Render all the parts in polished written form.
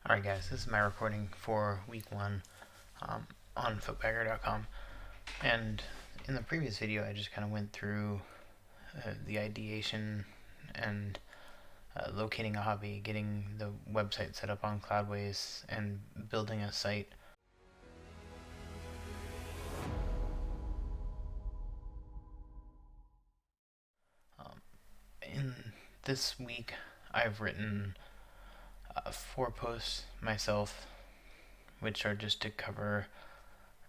Alright guys, this is my recording for week 1 on footbagger.com, and in the previous video I just kind of went through the ideation and locating a hobby, getting the website set up on Cloudways, and building a site. In this week I've written 4 posts myself, which are just to cover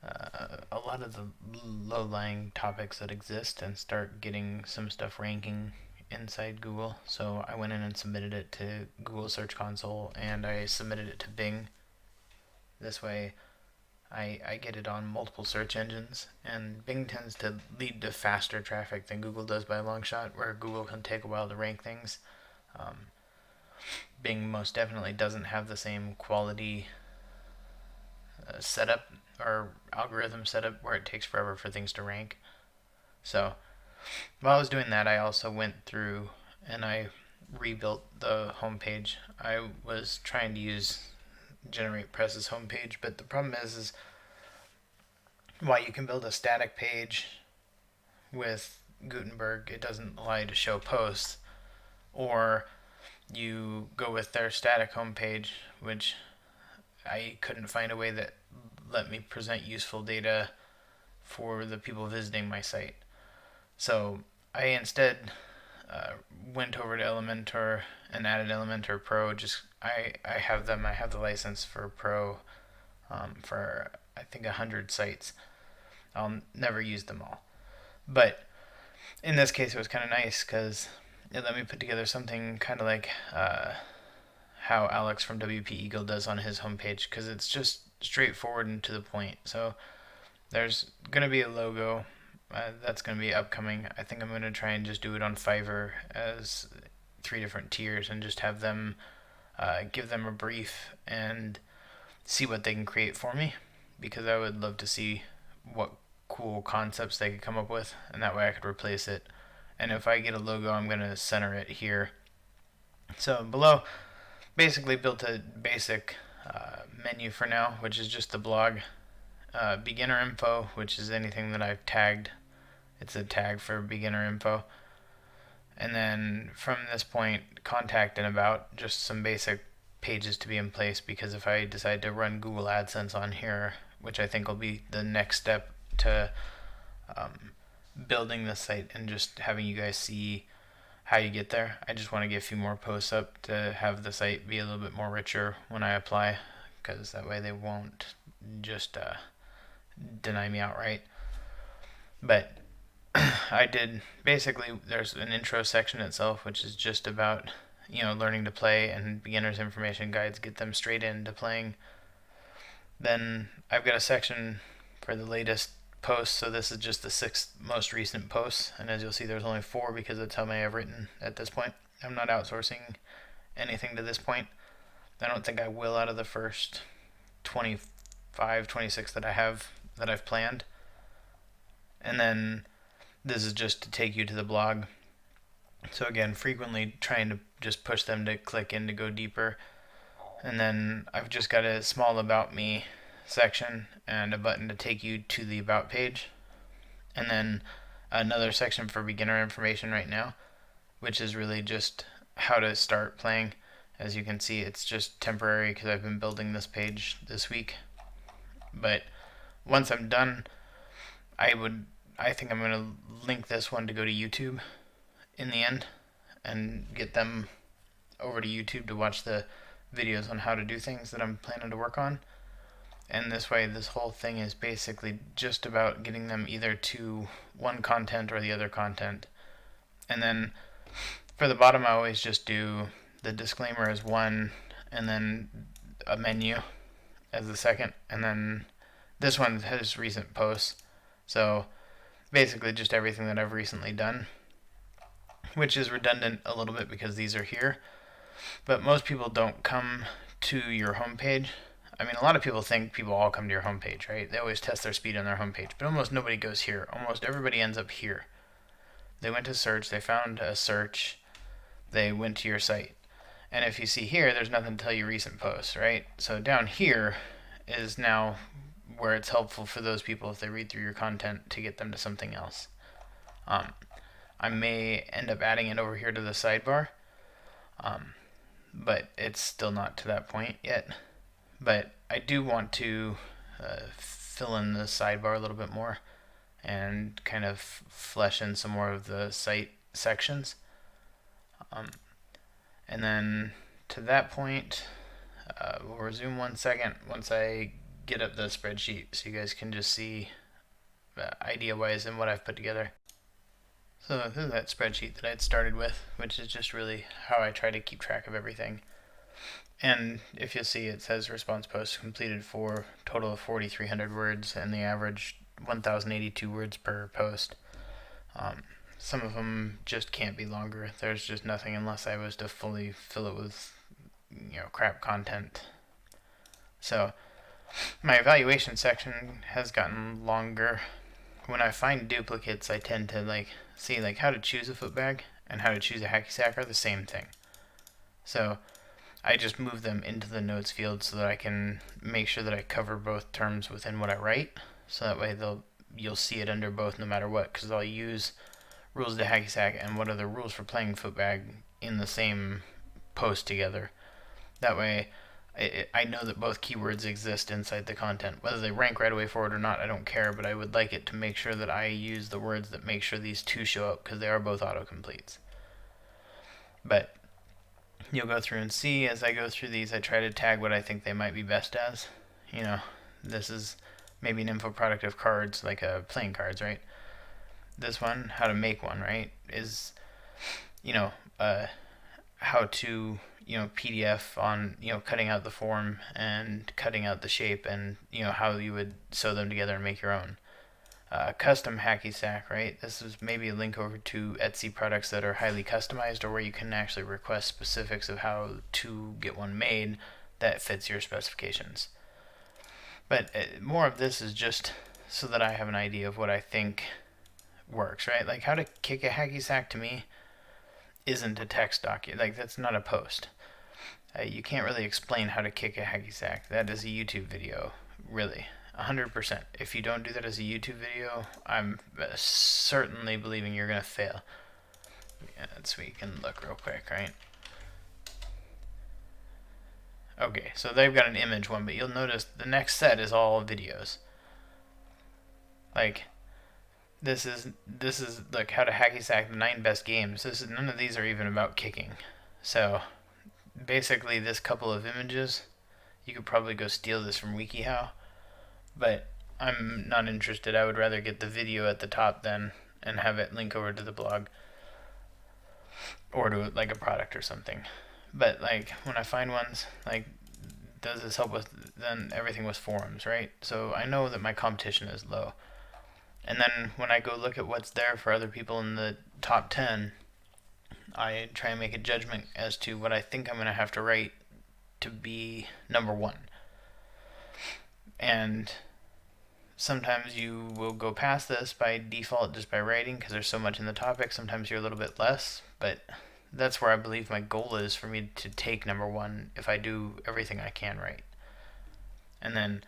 a lot of the low-lying topics that exist and start getting some stuff ranking inside Google. So I went in and submitted it to Google Search Console, and I submitted it to Bing. This way I get it on multiple search engines, and Bing tends to lead to faster traffic than Google does by a long shot, where Google can take a while to rank things. Bing most definitely doesn't have the same quality setup or algorithm setup where it takes forever for things to rank. So while I was doing that, I also went through and I rebuilt the homepage. I was trying to use GeneratePress's homepage, but the problem is while you can build a static page with Gutenberg, it doesn't allow you to show posts, or you go with their static homepage, which I couldn't find a way that let me present useful data for the people visiting my site. So I instead went over to Elementor and added Elementor Pro. I have them. I have the license for Pro for I think 100 sites. I'll never use them all, but in this case it was kind of nice because it let me put together something kind of like how Alex from WP Eagle does on his homepage, because it's just straightforward and to the point. So there's going to be a logo that's going to be upcoming. I think I'm going to try and just do it on Fiverr as 3 different tiers and just have them give them a brief and see what they can create for me, because I would love to see what cool concepts they could come up with, and that way I could replace it. And if I get a logo, I'm going to center it here. So below, basically built a basic menu for now, which is just the blog. Beginner info, which is anything that I've tagged. It's a tag for beginner info. And then from this point, contact and about, just some basic pages to be in place, because if I decide to run Google AdSense on here, which I think will be the next step to building the site and just having you guys see how you get there, I just want to get a few more posts up to have the site be a little bit more richer when I apply, because that way they won't just deny me outright. But I did basically, there's an intro section itself, which is just about learning to play, and beginners information guides get them straight into playing. Then I've got a section for the latest posts, so this is just the 6th most recent posts, and as you'll see there's only 4 because that's how many I've written at this point. I'm not outsourcing anything to this point. I don't think I will out of the first 25, 26 that I've planned. And then this is just to take you to the blog. So again, frequently trying to just push them to click in to go deeper. And then I've just got a small about me section and a button to take you to the about page, and then another section for beginner information right now, which is really just how to start playing. As you can see, it's just temporary because I've been building this page this week, but once I'm done, I think I'm going to link this one to go to YouTube in the end and get them over to YouTube to watch the videos on how to do things that I'm planning to work on. And this way, this whole thing is basically just about getting them either to one content or the other content. And then for the bottom, I always just do the disclaimer as 1, and then a menu as the 2nd. And then this one has recent posts. So basically just everything that I've recently done, which is redundant a little bit because these are here. But most people don't come to your homepage. I mean, a lot of people think people all come to your homepage, right? They always test their speed on their homepage, but almost nobody goes here. Almost everybody ends up here. They went to search, they found a search, they went to your site. And if you see here, there's nothing to tell you recent posts, right? So down here is now where it's helpful for those people if they read through your content to get them to something else. I may end up adding it over here to the sidebar, but it's still not to that point yet. But I do want to fill in the sidebar a little bit more and kind of flesh in some more of the site sections. And then to that point, we'll resume 1 second once I get up the spreadsheet so you guys can just see idea-wise and what I've put together. So this is that spreadsheet that I'd started with, which is just really how I try to keep track of everything. And if you'll see, it says response posts completed for a total of 4,300 words, and the average 1,082 words per post. Some of them just can't be longer. There's just nothing unless I was to fully fill it with, crap content. So my evaluation section has gotten longer. When I find duplicates, I tend to see how to choose a footbag and how to choose a hacky sack are the same thing. So I just move them into the notes field so that I can make sure that I cover both terms within what I write. So that way you'll see it under both no matter what, because I'll use rules to hacky sack and what are the rules for playing footbag in the same post together. That way I know that both keywords exist inside the content. Whether they rank right away for it or not, I don't care, but I would like it to make sure that I use the words that make sure these two show up, because they are both autocompletes. But you'll go through and see as I go through these, I try to tag what I think they might be best as. This is maybe an info product of cards, like playing cards, right? This one, how to make one, right, is, how to, PDF on, cutting out the form and cutting out the shape and, how you would sew them together and make your own. Custom hacky sack, right? This is maybe a link over to Etsy products that are highly customized, or where you can actually request specifics of how to get one made that fits your specifications. But more of this is just so that I have an idea of what I think works, right? Like how to kick a hacky sack to me isn't a text document. That's not a post. You can't really explain how to kick a hacky sack. That is a YouTube video, really. 100%. If you don't do that as a YouTube video, I'm certainly believing you're going to fail. Yeah, so we can look real quick, right? Okay, so they've got an image one, but you'll notice the next set is all videos. This is how to hacky sack the 9 best games. None of these are even about kicking. So basically, this couple of images, you could probably go steal this from WikiHow, but I'm not interested. I would rather get the video at the top then and have it link over to the blog or to a product or something. But when I find ones, does this help with then everything with forums, right? So I know that my competition is low. And then when I go look at what's there for other people in the top 10, I try and make a judgment as to what I think I'm going to have to write to be number 1. And sometimes you will go past this by default just by writing because there's so much in the topic. Sometimes you're a little bit less, but that's where I believe my goal is for me to take number 1 if I do everything I can right. And then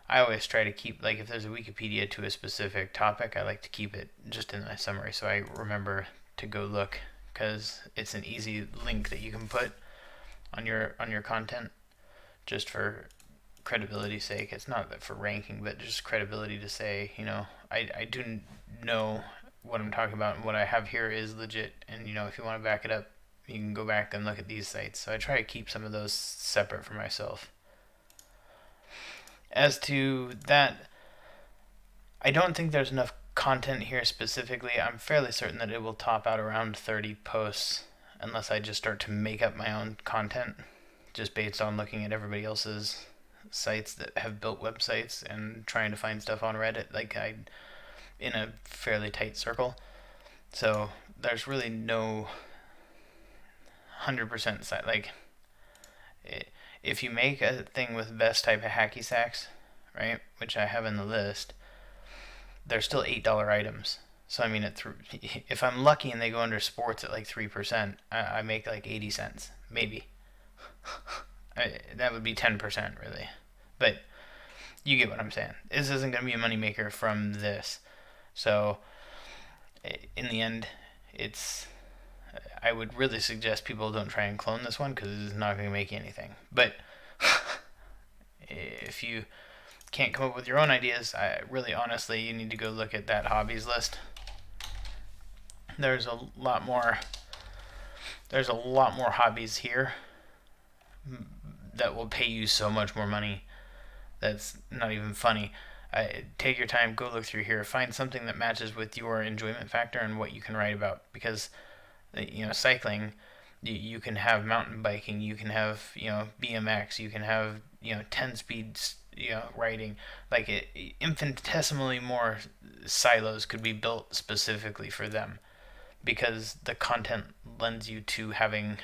I always try to keep, if there's a Wikipedia to a specific topic, I like to keep it just in my summary so I remember to go look, because it's an easy link that you can put on your content just for credibility's sake. It's not that for ranking, but just credibility to say, I do know what I'm talking about, and what I have here is legit, and if you want to back it up, you can go back and look at these sites. So I try to keep some of those separate for myself. As to that, I don't think there's enough content here specifically. I'm fairly certain that it will top out around 30 posts unless I just start to make up my own content just based on looking at everybody else's sites that have built websites and trying to find stuff on Reddit in a fairly tight circle. So there's really no 100% site. If you make a thing with best type of hacky sacks, right, which I have in the list, they're still $8 items. So if I'm lucky and they go under sports at 3%, I make 80 cents, maybe. That would be 10% really. But you get what I'm saying. This isn't going to be a moneymaker from this. So in the end, I would really suggest people don't try and clone this one because it's not going to make you anything. But if you can't come up with your own ideas, really honestly, you need to go look at that hobbies list. There's a lot more hobbies here that will pay you so much more money. That's not even funny. Take your time, go look through here, find something that matches with your enjoyment factor and what you can write about. Because cycling, you can have mountain biking, you can have BMX, you can have 10 speeds writing. Like infinitesimally more silos could be built specifically for them, because the content lends you to having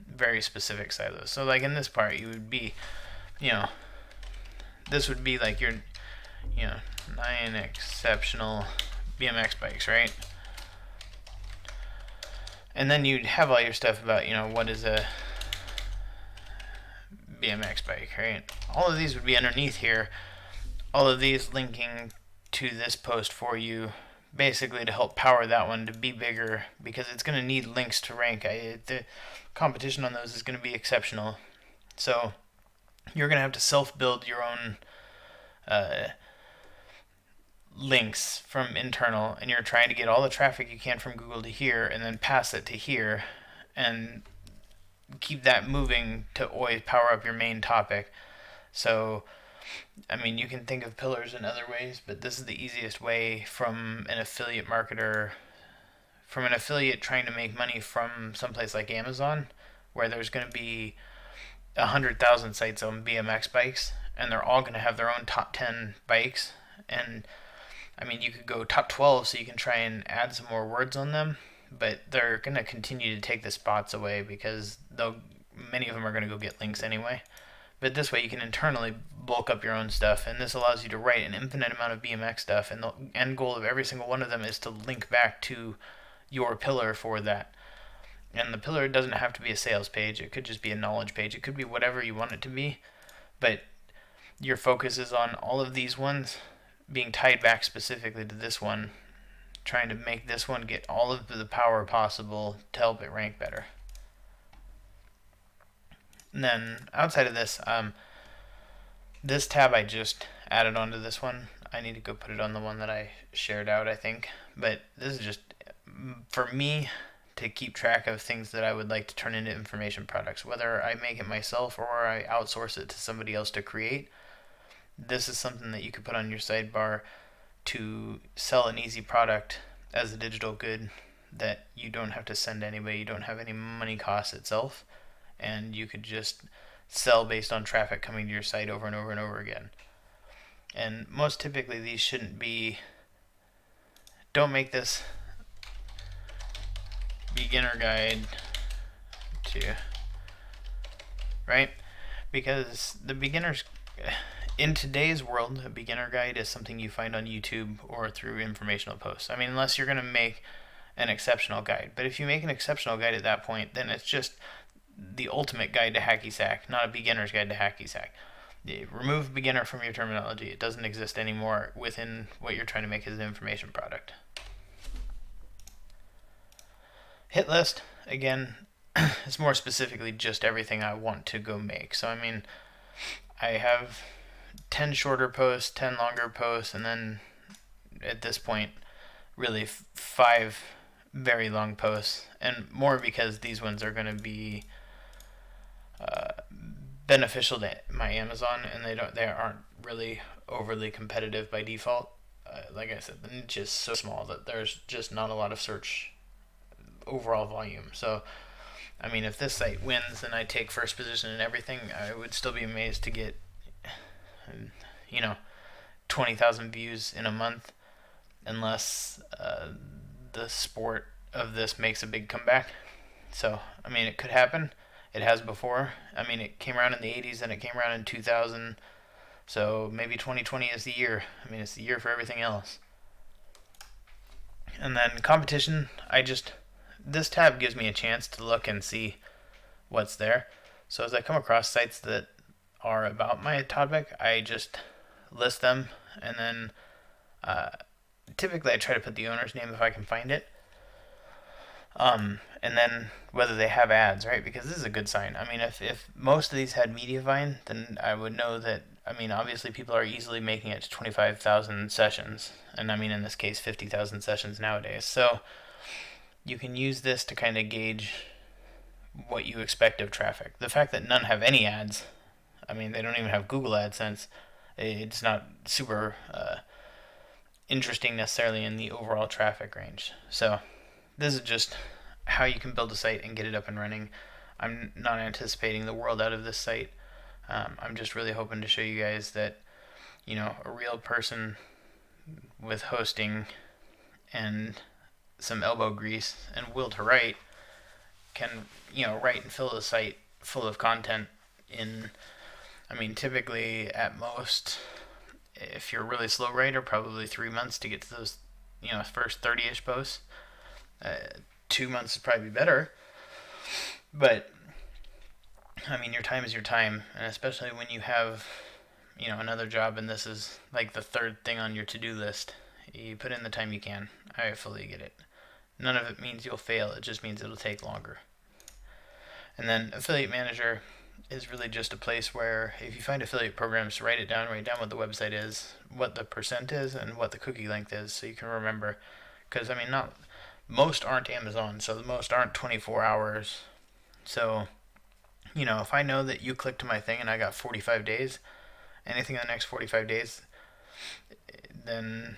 very specific silos. So like in this part, you would be, this would be like your, 9 exceptional BMX bikes, right? And then you'd have all your stuff about, what is a BMX bike, right? All of these would be underneath here. All of these linking to this post for you, basically to help power that one to be bigger, because it's going to need links to rank. The competition on those is going to be exceptional. So you're going to have to self-build your own links from internal, and you're trying to get all the traffic you can from Google to here and then pass it to here and keep that moving to always power up your main topic. So you can think of pillars in other ways, but this is the easiest way from an affiliate marketer, from an affiliate trying to make money from someplace like Amazon, where there's going to be 100,000 sites on BMX bikes, and they're all going to have their own top 10 bikes. And you could go top 12 so you can try and add some more words on them, but they're going to continue to take the spots away because many of them are going to go get links anyway. But this way you can internally bulk up your own stuff, and this allows you to write an infinite amount of BMX stuff, and the end goal of every single one of them is to link back to your pillar for that. And the pillar doesn't have to be a sales page. It could just be a knowledge page. It could be whatever you want it to be, but your focus is on all of these ones being tied back specifically to this one, trying to make this one get all of the power possible to help it rank better. And then outside of this, this tab I just added onto this one. I need to go put it on the one that I shared out, I think. But this is just for me to keep track of things that I would like to turn into information products, whether I make it myself or I outsource it to somebody else to create. This is something that you could put on your sidebar to sell an easy product as a digital good that you don't have to send anybody, you don't have any money costs itself, and you could just sell based on traffic coming to your site over and over and over again. And most typically these shouldn't be, don't make this beginner guide to, right? Because the beginners, in today's world, a beginner guide is something you find on YouTube or through informational posts. Unless you're going to make an exceptional guide. But if you make an exceptional guide at that point, then it's just the ultimate guide to hacky sack, not a beginner's guide to hacky sack. Remove beginner from your terminology. It doesn't exist anymore within what you're trying to make as an information product. Hit list, again, is more specifically just everything I want to go make. So I have 10 shorter posts, 10 longer posts, and then at this point really 5 very long posts, and more because these ones are going to be beneficial to my Amazon, and they aren't really overly competitive by default. Like I said, the niche is so small that there's just not a lot of search overall volume. So if this site wins and I take first position in everything, I would still be amazed to get 20,000 views in a month, unless the sport of this makes a big comeback. So it could happen. It has before. It came around in the 80s and it came around in 2000. So maybe 2020 is the year. It's the year for everything else. And then competition, this tab gives me a chance to look and see what's there. So as I come across sites that are about my topic, I just list them, and then typically I try to put the owner's name if I can find it. And then whether they have ads, right? Because this is a good sign. I mean, if most of these had Mediavine, then I would know that, I mean, obviously people are easily making it to 25,000 sessions. And I mean, in this case, 50,000 sessions nowadays. So you can use this to kind of gauge what you expect of traffic. The fact that none have any ads, I mean, they don't even have Google AdSense, it's not super interesting necessarily in the overall traffic range. So this is just how you can build a site and get it up and running. I'm not anticipating the world out of this site. I'm just really hoping to show you guys that, a real person with hosting and some elbow grease and will to write can, write and fill a site full of content in, I mean, typically at most, if you're a really slow writer, probably 3 months to get to those, first 30-ish posts. 2 months would probably be better, but I mean, your time is your time, and especially when you have, another job, and this is like the third thing on your to-do list. You put in the time you can. I fully get it. None of it means you'll fail. It just means it'll take longer. And then Affiliate Manager is really just a place where if you find affiliate programs, write down what the website is, what the percent is, and what the cookie length is, so you can remember. Because I mean, not most aren't Amazon, so the most aren't 24 hours. So, if I know that you clicked to my thing and I got 45 days, anything in the next 45 days, then,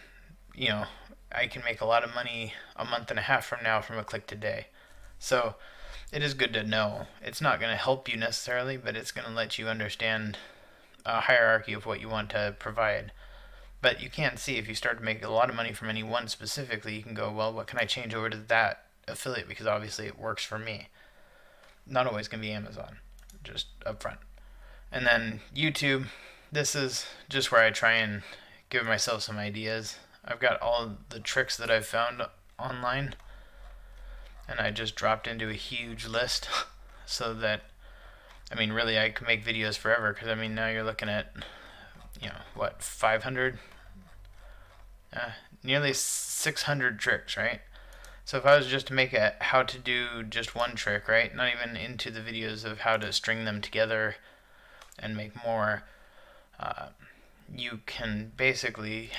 I can make a lot of money a month and a half from now from a click today. So it is good to know. It's not going to help you necessarily, but it's going to let you understand a hierarchy of what you want to provide. But you can see if you start to make a lot of money from any one specifically, you can go, well, what can I change over to that affiliate, because obviously it works for me. Not always going to be Amazon, just up front. And then YouTube, this is just where I try and give myself some ideas. I've got all the tricks that I've found online, and I just dropped into a huge list so that, I mean, really I can make videos forever, because I mean, now you're looking at, 500, nearly 600 tricks, right? So if I was just to make a how to do just one trick, right, not even into the videos of how to string them together and make more, you can basically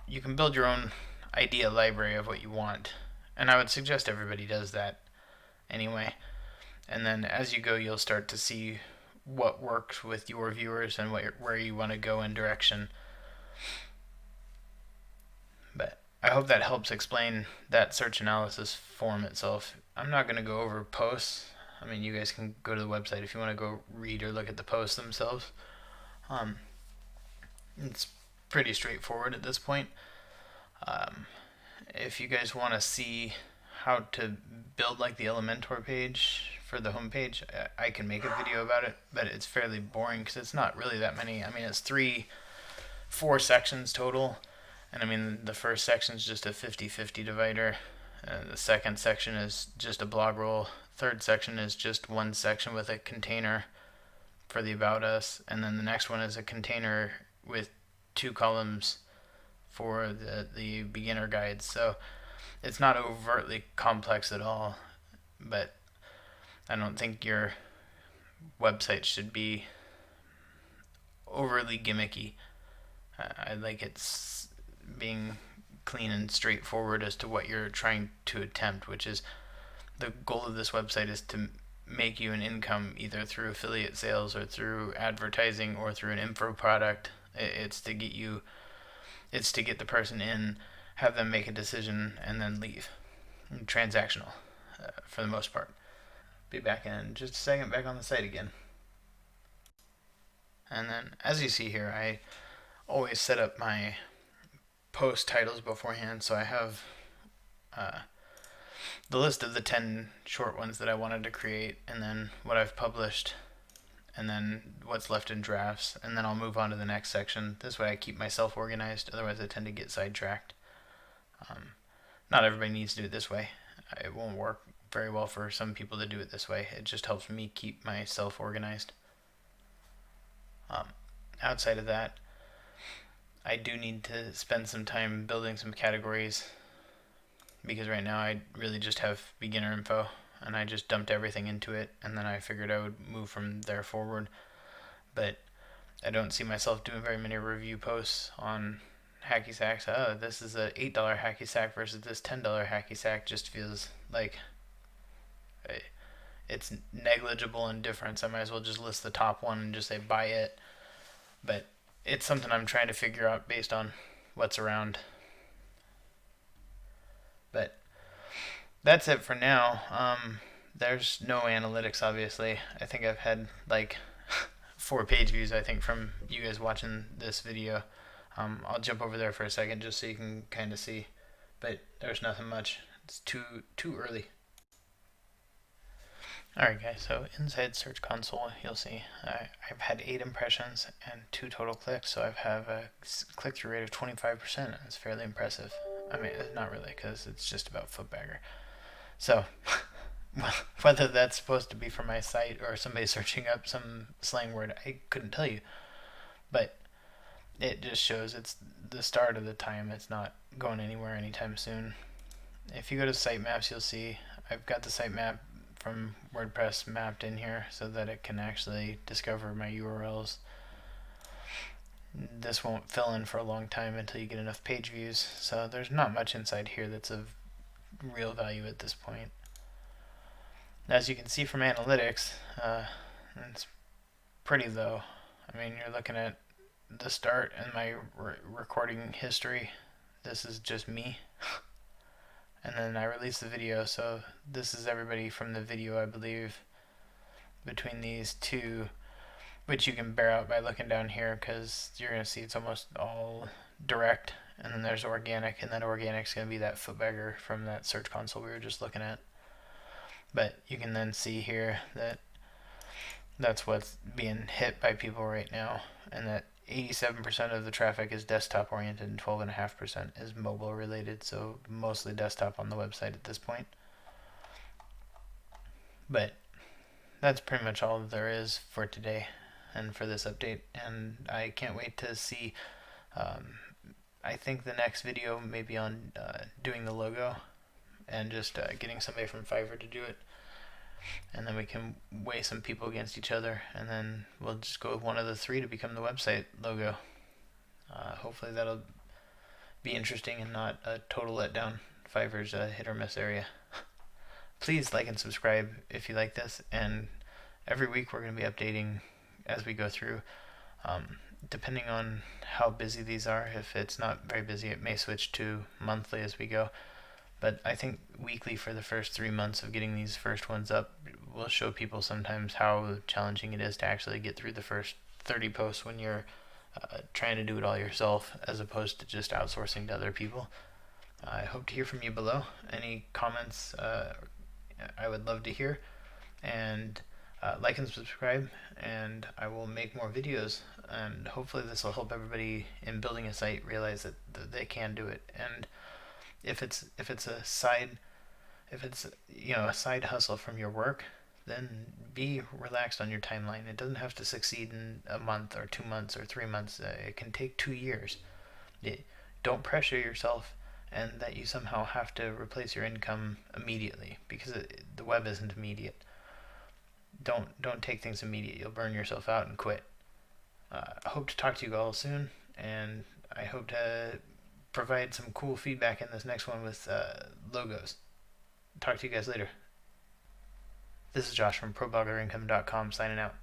you can build your own idea library of what you want. And I would suggest everybody does that anyway. And then as you go, you'll start to see what works with your viewers and where you want to go in direction. But I hope that helps explain that search analysis form itself. I'm not going to go over posts. I mean, you guys can go to the website if you want to go read or look at the posts themselves. It's pretty straightforward at this point. If you guys want to see how to build like the Elementor page for the homepage, I can make a video about it, but it's fairly boring because it's not really that many. I mean, it's 4 sections total, and I mean, the first section is just a 50-50 divider. The second section is just a blog roll. Third section is just one section with a container for the About Us, and then the next one is a container with 2 columns for the beginner guides. So it's not overtly complex at all, but I don't think your website should be overly gimmicky. I like it being clean and straightforward as to what you're trying to attempt, which is the goal of this website is to make you an income either through affiliate sales or through advertising or through an info product. It's to get the person in, have them make a decision, and then leave. Transactional, for the most part. Be back in just a second, back on the site again. And then, as you see here, I always set up my post titles beforehand, so I have the list of the 10 short ones that I wanted to create, and then what I've published, and then what's left in drafts, and then I'll move on to the next section. This way I keep myself organized, otherwise I tend to get sidetracked. Not everybody needs to do it this way. It won't work very well for some people to do it this way. It just helps me keep myself organized. Outside of that, I do need to spend some time building some categories, because right now I really just have beginner info and I just dumped everything into it, and then I figured I would move from there forward. But I don't see myself doing very many review posts on hacky sacks. Oh, this is a $8 hacky sack versus this $10 hacky sack. Just feels like it's negligible in difference. I might as well just list the top one and just say buy it. But it's something I'm trying to figure out based on what's around. But that's it for now. There's no analytics, obviously. I think I've had like 4 page views, I think, from you guys watching this video. I'll jump over there for a second just so you can kind of see, but there's nothing much. It's too early. Alright guys, so inside Search Console you'll see I've had 8 impressions and 2 total clicks, so I have a click-through rate of 25%. It's fairly impressive. I mean, not really, because it's just about footbagger. So whether that's supposed to be for my site or somebody searching up some slang word, I couldn't tell you. But it just shows it's the start of the time. It's not going anywhere anytime soon. If you go to sitemaps, you'll see I've got the sitemap from WordPress mapped in here so that it can actually discover my URLs. This won't fill in for a long time until you get enough page views, so there's not much inside here that's of real value at this point. As you can see from analytics, it's pretty low. I mean, you're looking at the start and my recording history. This is just me. And then I released the video, so this is everybody from the video, I believe, between these two, which you can bear out by looking down here, because you're going to see it's almost all direct, and then there's organic, and that organic's going to be that footbagger from that Search Console we were just looking at. But you can then see here that that's what's being hit by people right now, and that 87% of the traffic is desktop oriented and 12.5% is mobile related, so mostly desktop on the website at this point. But that's pretty much all there is for today and for this update, and I can't wait to see. I think the next video may be on doing the logo and just getting somebody from Fiverr to do it, and then we can weigh some people against each other, and then we'll just go with one of the 3 to become the website logo. Hopefully that'll be interesting and not a total letdown. Fiverr's a hit or miss area. Please like and subscribe if you like this, and every week we're going to be updating as we go through. Depending on how busy these are, if it's not very busy, it may switch to monthly as we go. But I think weekly for the first 3 months of getting these first ones up will show people sometimes how challenging it is to actually get through the first 30 posts when you're trying to do it all yourself, as opposed to just outsourcing to other people. I hope to hear from you below. Any comments I would love to hear. And like and subscribe, and I will make more videos, and hopefully this will help everybody in building a site realize that they can do it. And if it's a side hustle from your work, then be relaxed on your timeline. It doesn't have to succeed in a month or 2 months or 3 months. It can take 2 years. Don't pressure yourself and that you somehow have to replace your income immediately, because the web isn't immediate. Don't take things immediate. You'll burn yourself out and quit. I hope to talk to you all soon, and I hope to provide some cool feedback in this next one with logos. Talk to you guys later. This is Josh from ProBloggerIncome.com signing out.